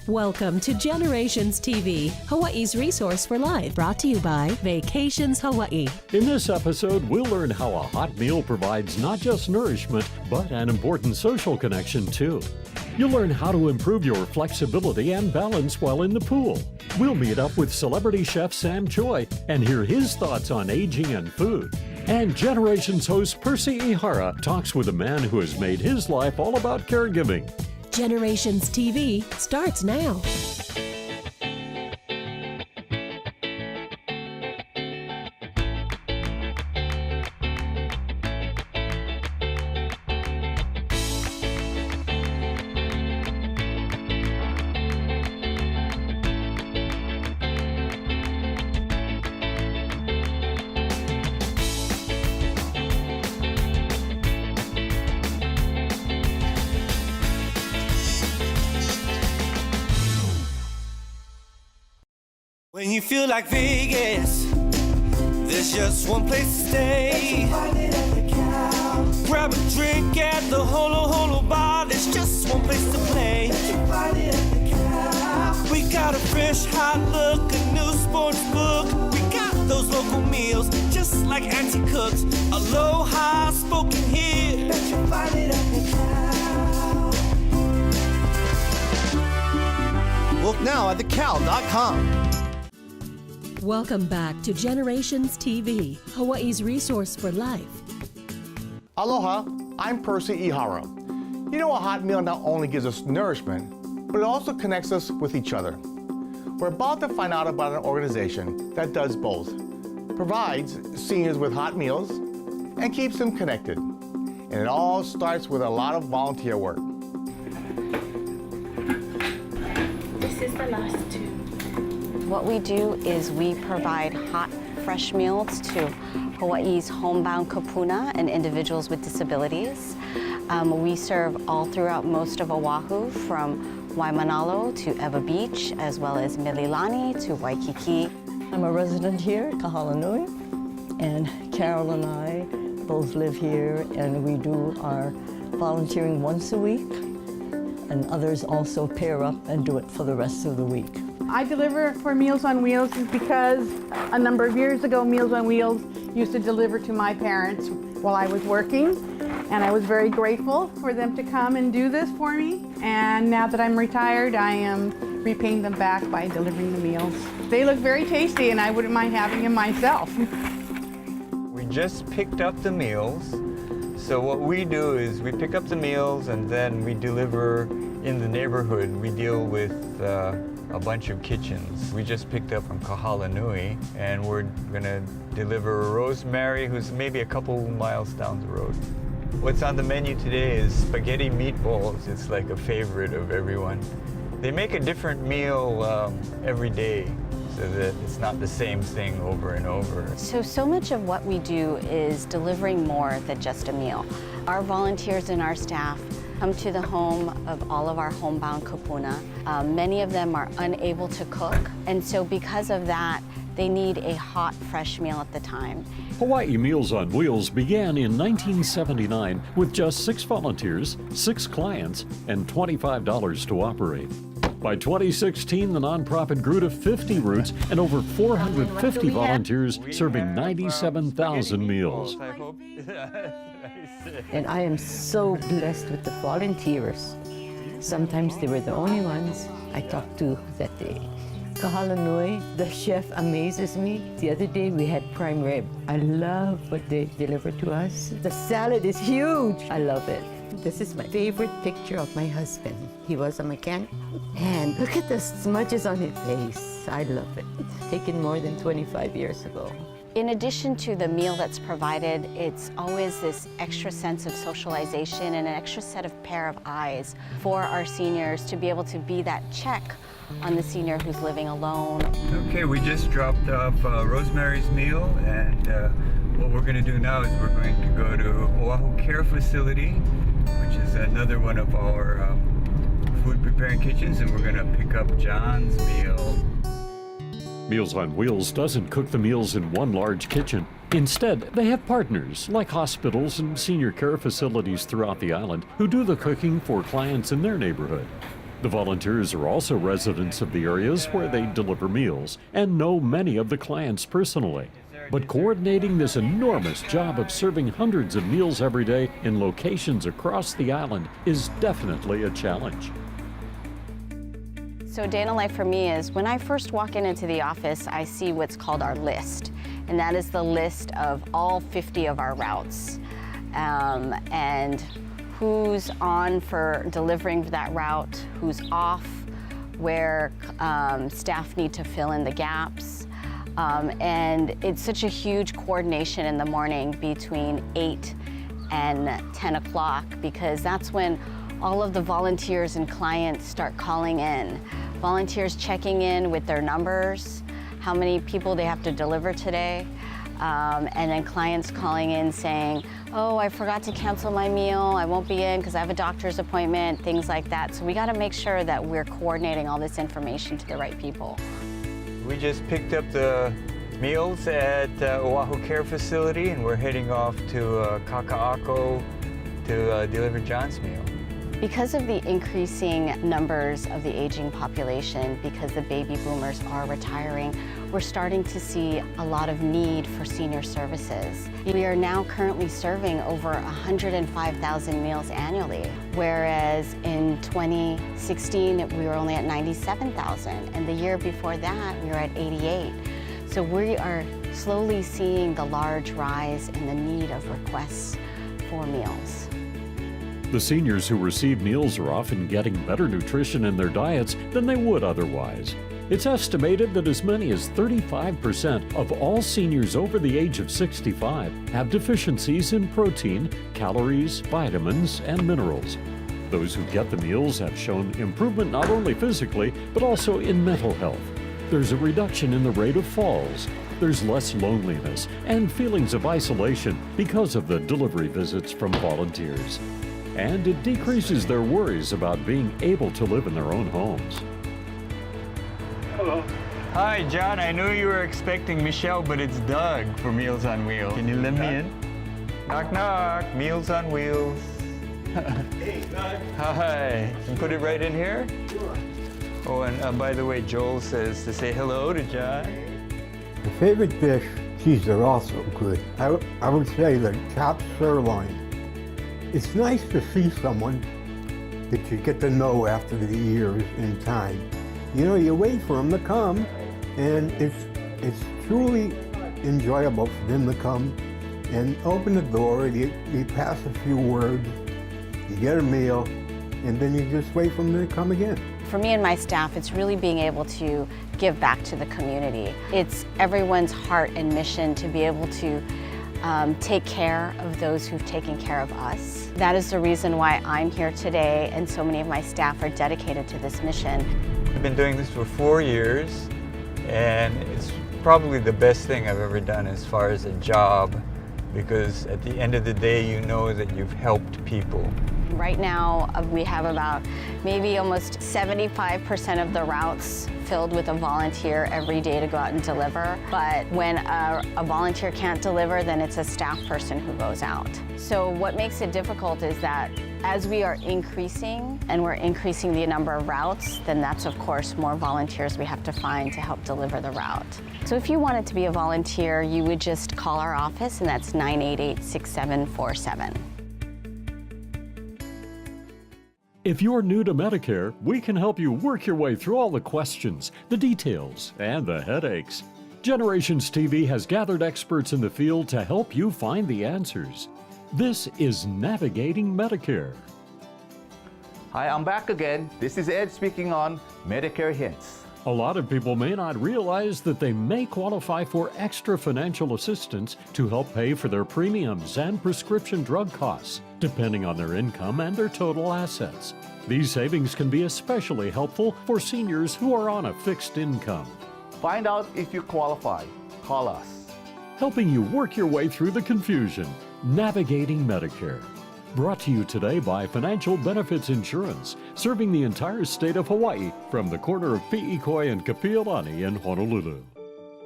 Welcome to Generations TV, Hawaii's resource for life, brought to you by Vacations Hawaii. In this episode, we'll learn how a hot meal provides not just nourishment, but an important social connection too. You'll learn how to improve your flexibility and balance while in the pool. We'll meet up with celebrity chef Sam Choy and hear his thoughts on aging and food. And Generations host Percy Ihara talks with a man who has made his life all about caregiving. Generations TV starts now. When you feel like Vegas, there's just one place to stay. Grab a drink at the Holo Holo bar, there's just one place to play. We got a fresh, hot look, a new sports book. We got those local meals, just like Auntie cooks. Aloha spoken here. Bet you'll find it at the Cow. Book now at thecow.com. Welcome back to Generations TV, Hawaii's resource for life. Aloha, I'm Percy Ihara. You know, a hot meal not only gives us nourishment, but it also connects us with each other. We're about to find out about an organization that does both, provides seniors with hot meals, and keeps them connected. And it all starts with a lot of volunteer work. This is the last two. What we do is we provide hot, fresh meals to Hawaii's homebound kupuna and individuals with disabilities. We serve all throughout most of Oahu, from Waimanalo to Ewa Beach, as well as Mililani to Waikiki. I'm a resident here at Kahalanui, and Carol and I both live here, and we do our volunteering once a week, and others also pair up and do it for the rest of the week. I deliver for Meals on Wheels because a number of years ago, Meals on Wheels used to deliver to my parents while I was working, and I was very grateful for them to come and do this for me. And now that I'm retired, I am repaying them back by delivering the meals. They look very tasty, and I wouldn't mind having them myself. We just picked up the meals. So what we do is we pick up the meals and then we deliver in the neighborhood. We deal with a bunch of kitchens. We just picked up from Kahalanui, and we're gonna deliver Rosemary, who's maybe a couple miles down the road. What's on the menu today is spaghetti meatballs. It's like a favorite of everyone. They make a different meal every day, so that it's not the same thing over and over. So much of what we do is delivering more than just a meal. Our volunteers and our staff come to the home of all of our homebound kupuna. Many of them are unable to cook, and so because of that, they need a hot, fresh meal at the time. Hawaii Meals on Wheels began in 1979 with just 6 volunteers, 6 clients, and $25 to operate. By 2016, the nonprofit grew to 50 routes and over 450 volunteers serving 97,000 meals. And I am so blessed with the volunteers. Sometimes they were the only ones I talked to that day. Kahalanui, the chef amazes me. The other day we had prime rib. I love what they delivered to us. The salad is huge. I love it. This is my favorite picture of my husband. He was a mechanic. And look at the smudges on his face. I love it. Taken more than 25 years ago. In addition to the meal that's provided, it's always this extra sense of socialization and an extra set of pair of eyes for our seniors to be able to be that check on the senior who's living alone. Okay, we just dropped off Rosemary's meal, and what we're going to do now is we're going to go to Oahu Care Facility, which is another one of our food preparing kitchens, and we're going to pick up John's meal. Meals on Wheels doesn't cook the meals in one large kitchen. Instead, they have partners like hospitals and senior care facilities throughout the island who do the cooking for clients in their neighborhood. The volunteers are also residents of the areas where they deliver meals and know many of the clients personally. But coordinating this enormous job of serving hundreds of meals every day in locations across the island is definitely a challenge. So day in the life for me is when I first walk into the office, I see what's called our list. And that is the list of all 50 of our routes. And who's on for delivering that route, who's off, where staff need to fill in the gaps. And it's such a huge coordination in the morning between 8 and 10 o'clock because that's when all of the volunteers and clients start calling in. Volunteers checking in with their numbers, how many people they have to deliver today, and then clients calling in saying, oh, I forgot to cancel my meal, I won't be in because I have a doctor's appointment, things like that. So we got to make sure that we're coordinating all this information to the right people. We just picked up the meals at Oahu Care Facility and we're heading off to Kaka'ako to deliver John's meal. Because of the increasing numbers of the aging population, because the baby boomers are retiring, we're starting to see a lot of need for senior services. We are now currently serving over 105,000 meals annually, whereas in 2016 we were only at 97,000, and the year before that we were at 88. So we are slowly seeing the large rise in the need of requests for meals. The seniors who receive meals are often getting better nutrition in their diets than they would otherwise. It's estimated that as many as 35% of all seniors over the age of 65 have deficiencies in protein, calories, vitamins, and minerals. Those who get the meals have shown improvement not only physically, but also in mental health. There's a reduction in the rate of falls. There's less loneliness and feelings of isolation because of the delivery visits from volunteers. And it decreases their worries about being able to live in their own homes. Hello. Hi, John. I knew you were expecting Michelle, but it's Doug for Meals on Wheels. Can you let me in? Knock, knock. Meals on Wheels. Hey, Doug. Hi. Can you put it right in here? Sure. Oh, and by the way, Joel says to say hello to John. My favorite dish, geez, they're all so good. I would say the chopped sirloin. It's nice to see someone that you get to know after the years in time. You know, you wait for them to come, and it's truly enjoyable for them to come and open the door, you pass a few words, you get a meal, and then you just wait for them to come again. For me and my staff, it's really being able to give back to the community. It's everyone's heart and mission to be able to take care of those who've taken care of us. That is the reason why I'm here today, and so many of my staff are dedicated to this mission. I've been doing this for 4 years, and it's probably the best thing I've ever done as far as a job, because at the end of the day, you know that you've helped people. Right now, we have about maybe almost 75% of the routes filled with a volunteer every day to go out and deliver. But when a volunteer can't deliver, then it's a staff person who goes out. So what makes it difficult is that as we are increasing, and we're increasing the number of routes, then that's of course more volunteers we have to find to help deliver the route. So if you wanted to be a volunteer, you would just call our office, and that's 988-6747. If you're new to Medicare, we can help you work your way through all the questions, the details, and the headaches. Generations TV has gathered experts in the field to help you find the answers. This is Navigating Medicare. Hi, I'm back again. This is Ed speaking on Medicare Hints. A lot of people may not realize that they may qualify for extra financial assistance to help pay for their premiums and prescription drug costs, depending on their income and their total assets. These savings can be especially helpful for seniors who are on a fixed income. Find out if you qualify. Call us. Helping you work your way through the confusion, Navigating Medicare. Brought to you today by Financial Benefits Insurance, serving the entire state of Hawaii from the corner of Pi'ikoi and Kapiolani in Honolulu.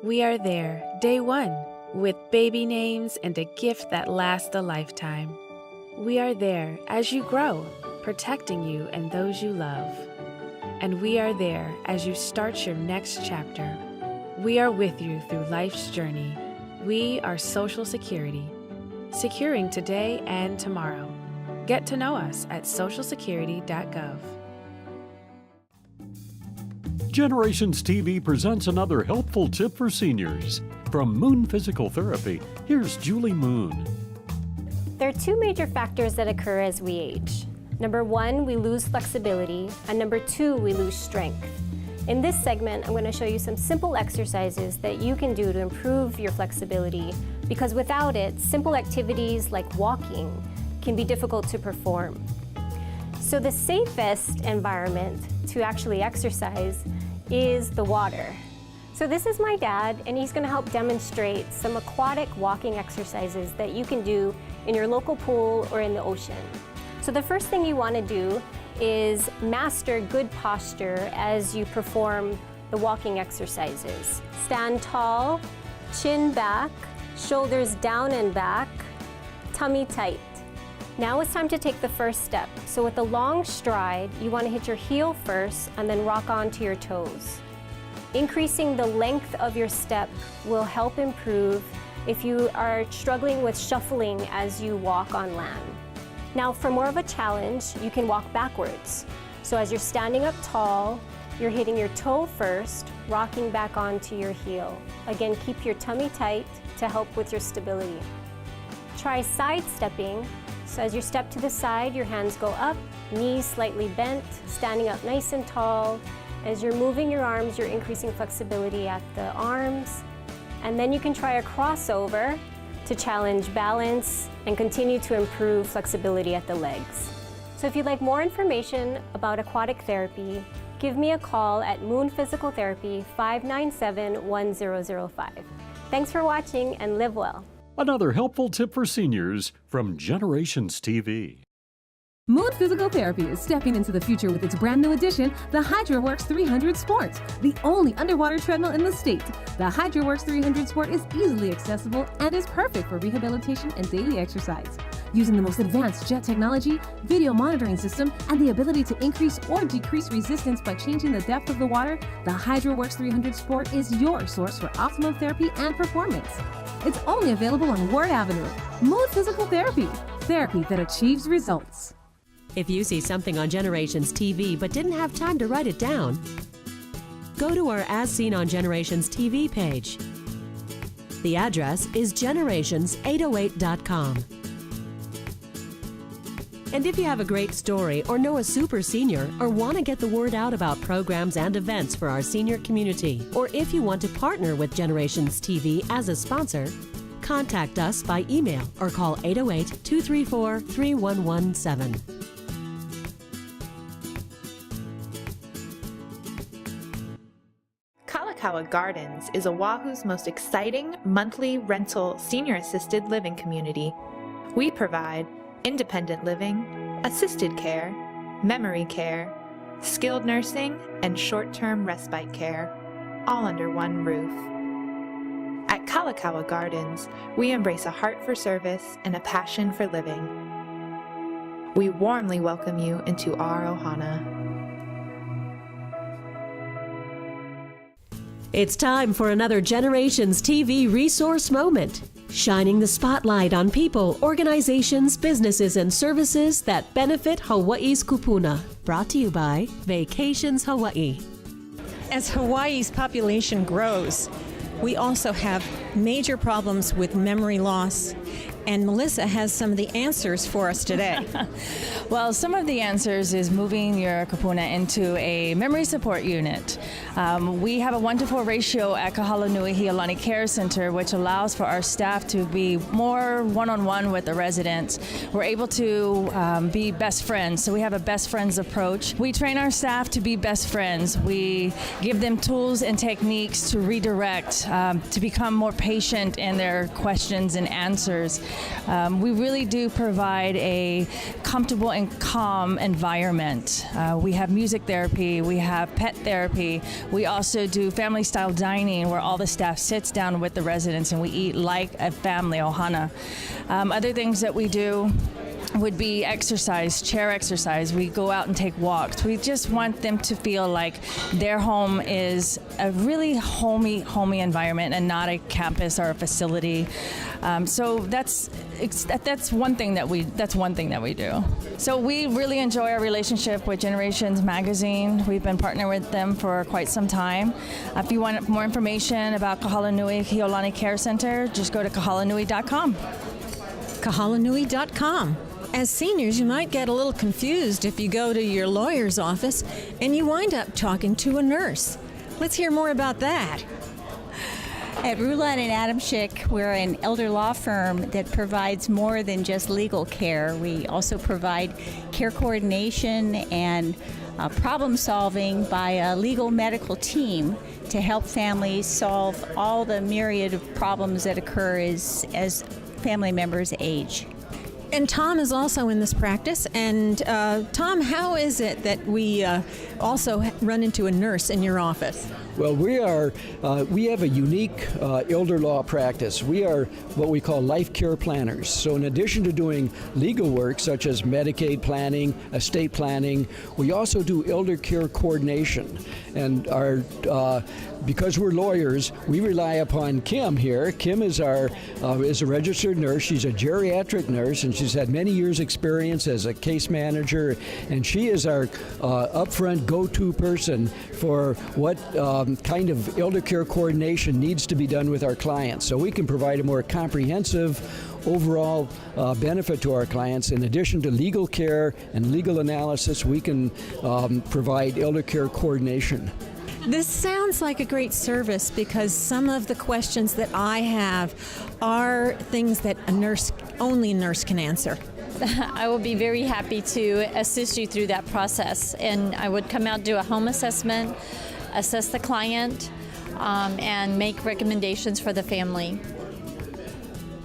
We are there, day one, with baby names and a gift that lasts a lifetime. We are there as you grow, protecting you and those you love. and we are there as you start your next chapter. We are with you through life's journey. We are Social Security, securing today and tomorrow. Get to know us at socialsecurity.gov. Generations TV presents another helpful tip for seniors. From Moon Physical Therapy, here's Julie Moon. There are two major factors that occur as we age. Number one, we lose flexibility, and number two, we lose strength. In this segment, I'm going to show you some simple exercises that you can do to improve your flexibility, because without it, simple activities like walking can be difficult to perform. So the safest environment to actually exercise is the water. So this is my dad, and he's going to help demonstrate some aquatic walking exercises that you can do in your local pool or in the ocean. So the first thing you want to do is master good posture as you perform the walking exercises. Stand tall, chin back, shoulders down and back, tummy tight. Now it's time to take the first step. So with a long stride, you want to hit your heel first and then rock onto your toes. Increasing the length of your step will help improve if you are struggling with shuffling as you walk on land. Now for more of a challenge, you can walk backwards. So as you're standing up tall, you're hitting your toe first, rocking back onto your heel. Again, keep your tummy tight to help with your stability. Try side stepping. So as you step to the side, your hands go up, knees slightly bent, standing up nice and tall. As you're moving your arms, you're increasing flexibility at the arms. And then you can try a crossover to challenge balance and continue to improve flexibility at the legs. So if you'd like more information about aquatic therapy, give me a call at Moon Physical Therapy 597-1005. Thanks for watching and live well. Another helpful tip for seniors from Generations TV. Moon Physical Therapy is stepping into the future with its brand new addition, the HydroWorks 300 Sport, the only underwater treadmill in the state. The HydroWorks 300 Sport is easily accessible and is perfect for rehabilitation and daily exercise. Using the most advanced jet technology, video monitoring system, and the ability to increase or decrease resistance by changing the depth of the water, the HydroWorks 300 Sport is your source for optimum therapy and performance. It's only available on Ward Avenue. Moon Physical Therapy, therapy that achieves results. If you see something on Generations TV but didn't have time to write it down, go to our As Seen on Generations TV page. The address is generations808.com. And if you have a great story or know a super senior or want to get the word out about programs and events for our senior community, or if you want to partner with Generations TV as a sponsor, contact us by email or call 808-234-3117. Kalakaua Gardens is Oahu's most exciting monthly rental senior-assisted living community. We provide independent living, assisted care, memory care, skilled nursing, and short-term respite care, all under one roof. At Kalakaua Gardens, we embrace a heart for service and a passion for living. We warmly welcome you into our ohana. It's time for another Generations TV resource moment, shining the spotlight on people, organizations, businesses, and services that benefit Hawaii's kupuna. Brought to you by Vacations Hawaii. As Hawaii's population grows, we also have major problems with memory loss, and Melissa has some of the answers for us today. Well, some of the answers is moving your kupuna into a memory support unit. We have a wonderful ratio at Kahalanui Hialani Care Center, which allows for our staff to be more one-on-one with the residents. We're able to be best friends, so we have a best friends approach. We train our staff to be best friends. We give them tools and techniques to redirect, to become more patient in their questions and answers. We really do provide a comfortable and calm environment. We have music therapy, we have pet therapy. We also do family style dining where all the staff sits down with the residents and we eat like a family ohana. Other things that we do would be exercise, chair exercise. We go out and take walks. We just want them to feel like their home is a really homey environment and not a campus or a facility. So that's one thing that we do. So we really enjoy our relationship with Generations Magazine. We've been partnering with them for quite some time. If you want more information about Kahalanui Hihilani Care Center, just go to kahalanui.com. Kahalanui.com. As seniors, you might get a little confused if you go to your lawyer's office and you wind up talking to a nurse. Let's hear more about that. At Rulon and Adamczyk, we're an elder law firm that provides more than just legal care. We also provide care coordination and problem solving by a legal medical team to help families solve all the myriad of problems that occur as family members age. And Tom is also in this practice. And Tom, how is it that we also run into a nurse in your office? Well, we have a unique elder law practice. We are what we call life care planners. So in addition to doing legal work such as Medicaid planning, estate planning, we also do elder care coordination. And because we're lawyers, we rely upon Kim here. Kim is a registered nurse. She's a geriatric nurse, and she's had many years' experience as a case manager. And she is our upfront go-to person for what kind of elder care coordination needs to be done with our clients. So we can provide a more comprehensive overall benefit to our clients. In addition to legal care and legal analysis, we can provide elder care coordination. This sounds like a great service because some of the questions that I have are things that only a nurse can answer. I will be very happy to assist you through that process. And I would come out, do a home assessment, assess the client, and make recommendations for the family.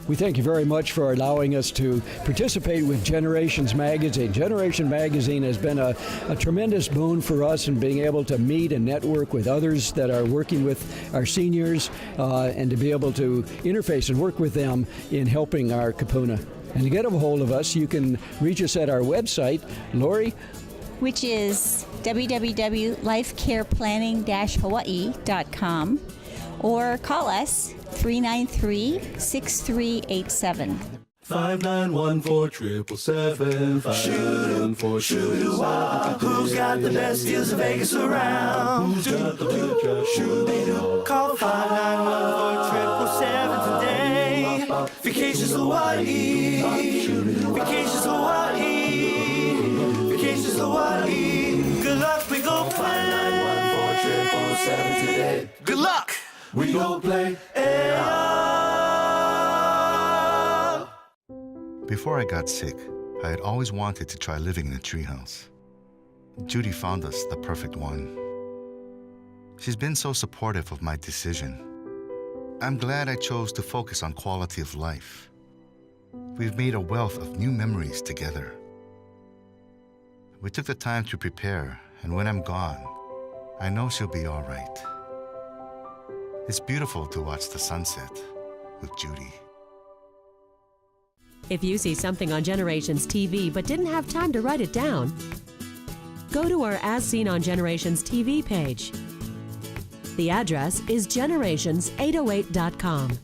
We thank you very much for allowing us to participate with Generations Magazine. Generation Magazine has been a tremendous boon for us in being able to meet and network with others that are working with our seniors and to be able to interface and work with them in helping our kupuna. And to get a hold of us, you can reach us at our website, Lori, which is www.lifecareplanning-hawaii.com, or call us 393-6387. 591-4777. 591-4777. Who's got the best deals in Vegas around? Who's got the best deals? Call 591-4777 today. Vacations Hawaii. Vacations Hawaii. Vacations Hawaii. Good luck, we go play. 591-4777 today. Good luck. We go play. Before I got sick, I had always wanted to try living in a treehouse. Judy found us the perfect one. She's been so supportive of my decision. I'm glad I chose to focus on quality of life. We've made a wealth of new memories together. We took the time to prepare, and when I'm gone, I know she'll be all right. It's beautiful to watch the sunset with Judy. If you see something on Generations TV but didn't have time to write it down, go to our As Seen on Generations TV page. The address is generations808.com.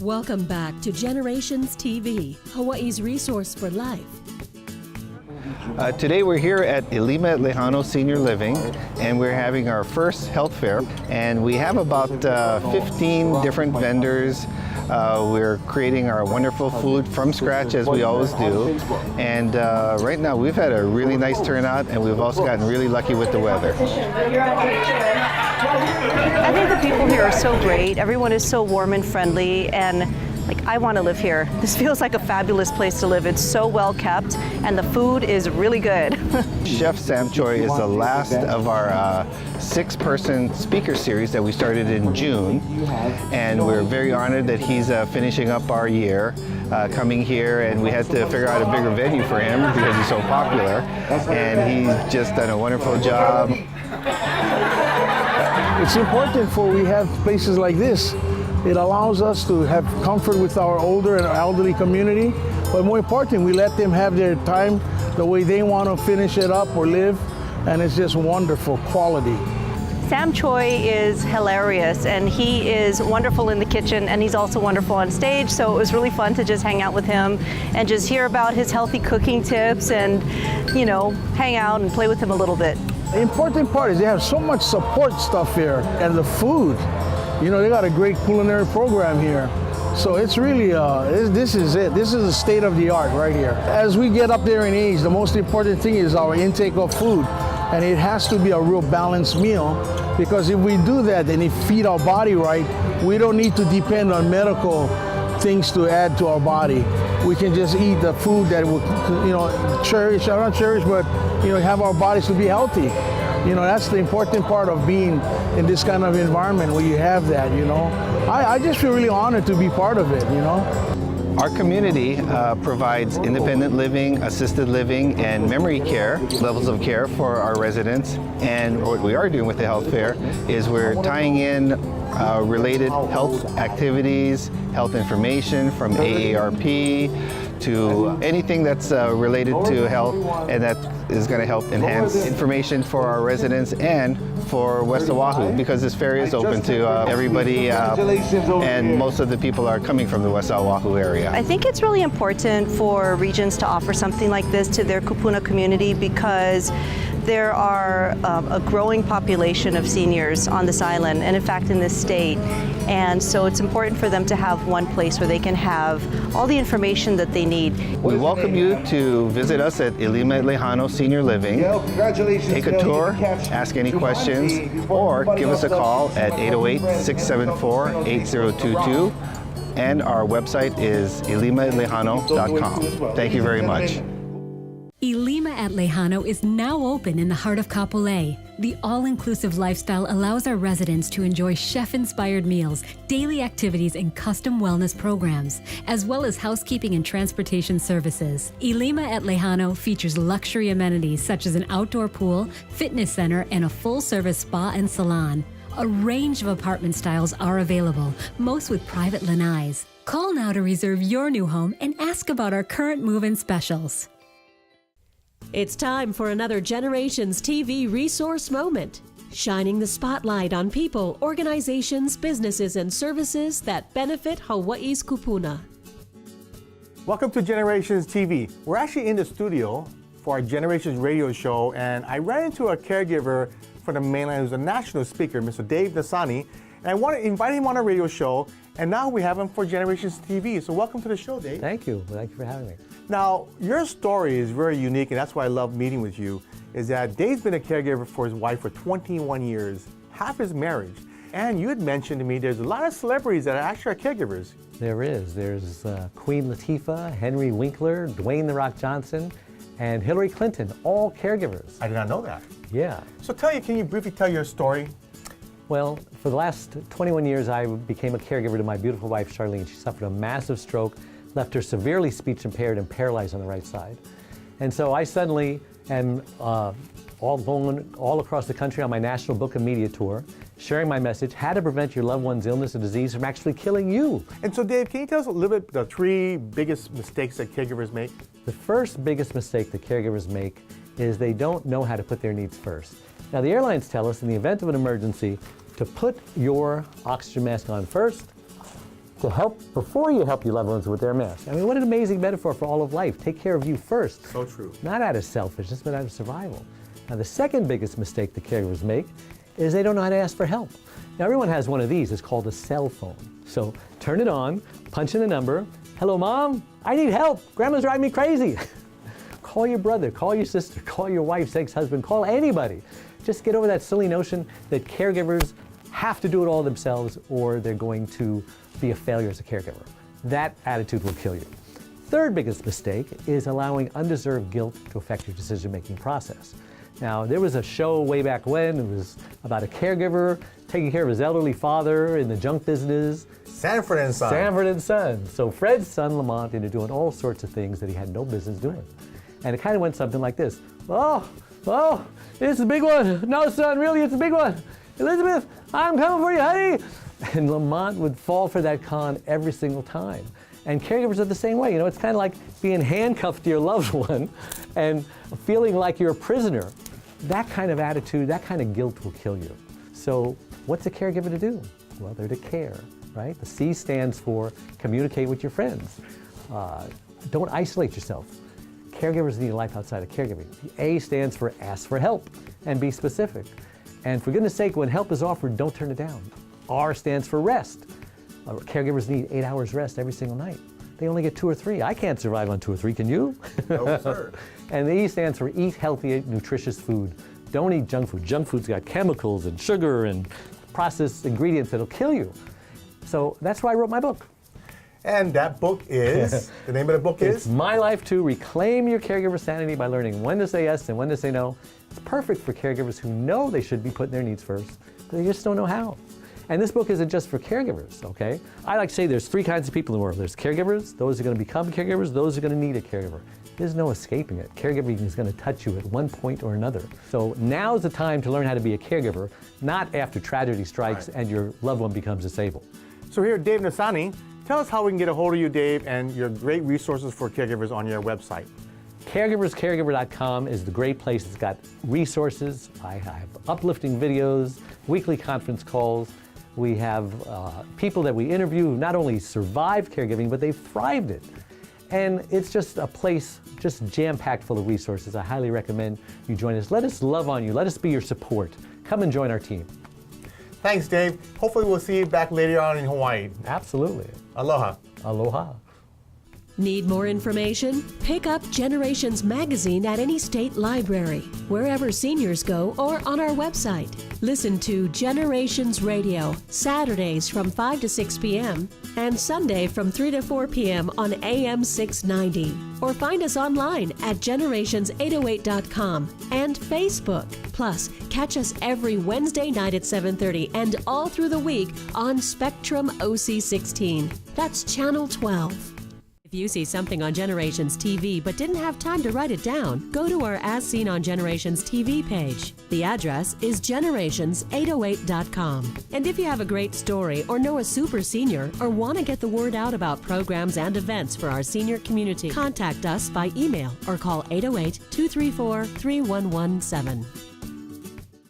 Welcome back to Generations TV, Hawaii's resource for life. Today we're here at Ilima Lejano Senior Living, and we're having our first health fair, and we have about 15 different vendors. We're creating our wonderful food from scratch, as we always do, and right now we've had a really nice turnout, and we've also gotten really lucky with the weather. I think the people here are so great. Everyone is so warm and friendly, and I want to live here. This feels like a fabulous place to live. It's so well kept, and the food is really good. Chef Sam Choy is the last of our 6-person speaker series that we started in June, and we're very honored that he's finishing up our year coming here, and we had to figure out a bigger venue for him because he's so popular, and he's just done a wonderful job. It's important for we have places like this It allows us to have comfort with our older and elderly community, but more important, we let them have their time the way they want to finish it up or live, and it's just wonderful quality. Sam Choy is hilarious, and he is wonderful in the kitchen, and he's also wonderful on stage, so it was really fun to just hang out with him and just hear about his healthy cooking tips and, you know, hang out and play with him a little bit. The important part is they have so much support stuff here, and the food. You know, they got a great culinary program here. So it's really, this is it. This is the state of the art right here. As we get up there in age, the most important thing is our intake of food. And it has to be a real balanced meal, because if we do that and it feed our body right, we don't need to depend on medical things to add to our body. We can just eat the food that we, you know, cherish, or not cherish, but, you know, have our bodies to be healthy. You know, that's the important part of being in this kind of environment where you have that, you know. I just feel really honored to be part of it, you know. Our community provides independent living, assisted living, and memory care levels of care for our residents. And what we are doing with the health fair is we're tying in related health activities, health information from AARP to anything that's related to health, and that is going to help enhance information for our residents and for West Oahu, because this fair is open to everybody, and most of the people are coming from the West Oahu area. I think it's really important for regions to offer something like this to their kupuna community, because there are a growing population of seniors on this island, and in fact in this state. And so it's important for them to have one place where they can have all the information that they need. We welcome you to visit us at Ilima at Lejano Senior Living. Take a tour, ask any questions, or give us a call at 808-674-8022. And our website is ilimatlejano.com. Thank you very much. Ilima at Lejano is now open in the heart of Kapolei. The all-inclusive lifestyle allows our residents to enjoy chef-inspired meals, daily activities, and custom wellness programs, as well as housekeeping and transportation services. Ilima at Lejano features luxury amenities such as an outdoor pool, fitness center, and a full-service spa and salon. A range of apartment styles are available, most with private lanais. Call now to reserve your new home and ask about our current move-in specials. It's time for another Generations TV resource moment, shining the spotlight on people, organizations, businesses, and services that benefit Hawaii's kupuna. Welcome to Generations TV. We're actually in the studio for our Generations radio show, and I ran into a caregiver from the mainland who's a national speaker, Mr. Dave Nasani, and I want to invite him on our radio show, and now we have him for Generations TV. So welcome to the show, Dave. Thank you. Thank you for having me. Now, your story is very unique, and that's why I love meeting with you, is that Dave's been a caregiver for his wife for 21 years, half his marriage. And you had mentioned to me there's a lot of celebrities that are actually caregivers. There is. There's Queen Latifah, Henry Winkler, Dwayne "The Rock" Johnson, and Hillary Clinton, all caregivers. I did not know that. Yeah. So can you briefly tell your story? Well, for the last 21 years, I became a caregiver to my beautiful wife, Charlene. She suffered a massive stroke, left her severely speech impaired and paralyzed on the right side. And so I suddenly am going all across the country on my national book and media tour, sharing my message, how to prevent your loved one's illness or disease from actually killing you. And so Dave, can you tell us a little bit the three biggest mistakes that caregivers make? The first biggest mistake that caregivers make is they don't know how to put their needs first. Now the airlines tell us in the event of an emergency to put your oxygen mask on first, to help before you help your loved ones with their mask. I mean, what an amazing metaphor for all of life. Take care of you first. So true. Not out of selfishness, but out of survival. Now, the second biggest mistake the caregivers make is they don't know how to ask for help. Now, everyone has one of these. It's called a cell phone. So turn it on, punch in the number. Hello, Mom. I need help. Grandma's driving me crazy. Call your brother, call your sister, call your wife's ex-husband, call anybody. Just get over that silly notion that caregivers have to do it all themselves or they're going to be a failure as a caregiver. That attitude will kill you. Third biggest mistake is allowing undeserved guilt to affect your decision-making process. Now, there was a show way back when, it was about a caregiver taking care of his elderly father in the junk business. Sanford and Son. Sanford and Son. So Fred's son, Lamont, ended up doing all sorts of things that he had no business doing. And it kind of went something like this. Oh, it's a big one. No, son, really, it's a big one. Elizabeth, I'm coming for you, honey. And Lamont would fall for that con every single time. And caregivers are the same way. You know, it's kind of like being handcuffed to your loved one and feeling like you're a prisoner. That kind of attitude, that kind of guilt will kill you. So what's a caregiver to do? Well, they're to care, right? The C stands for communicate with your friends. Don't isolate yourself. Caregivers need a life outside of caregiving. The A stands for ask for help and be specific. And for goodness sake, when help is offered, don't turn it down. R stands for rest. Caregivers need 8 hours rest every single night. They only get 2 or 3. I can't survive on 2 or 3, can you? No, sir. And the E stands for eat healthy, nutritious food. Don't eat junk food. Junk food's got chemicals and sugar and processed ingredients that'll kill you. So that's why I wrote my book. And that book is, the name of the book It's is? My Life Too, Reclaim Your Caregiver Sanity by Learning When to Say Yes and When to Say No. It's perfect for caregivers who know they should be putting their needs first, but they just don't know how. And this book isn't just for caregivers, okay? I like to say there's 3 kinds of people in the world. There's caregivers, those who are going to become caregivers, those who are going to need a caregiver. There's no escaping it. Caregiving is going to touch you at one point or another. So now's the time to learn how to be a caregiver, not after tragedy strikes and your loved one becomes disabled. So here, Dave Nasani, tell us how we can get a hold of you, Dave, and your great resources for caregivers on your website. Caregiverscaregiver.com is the great place. It's got resources. I have uplifting videos, weekly conference calls. We have people that we interview who not only survived caregiving, but they've thrived it. And it's just a place just jam-packed full of resources. I highly recommend you join us. Let us love on you. Let us be your support. Come and join our team. Thanks, Dave. Hopefully we'll see you back later on in Hawaii. Absolutely. Aloha. Aloha. Need more information? Pick up Generations magazine at any state library, wherever seniors go, or on our website. Listen to Generations Radio, Saturdays from 5 to 6 p.m. and Sunday from 3 to 4 p.m. on AM 690. Or find us online at generations808.com and Facebook. Plus, catch us every Wednesday night at 7:30 and all through the week on Spectrum OC16. That's Channel 12. If you see something on Generations TV but didn't have time to write it down, go to our As Seen on Generations TV page. The address is generations808.com. And if you have a great story or know a super senior or want to get the word out about programs and events for our senior community, contact us by email or call 808-234-3117.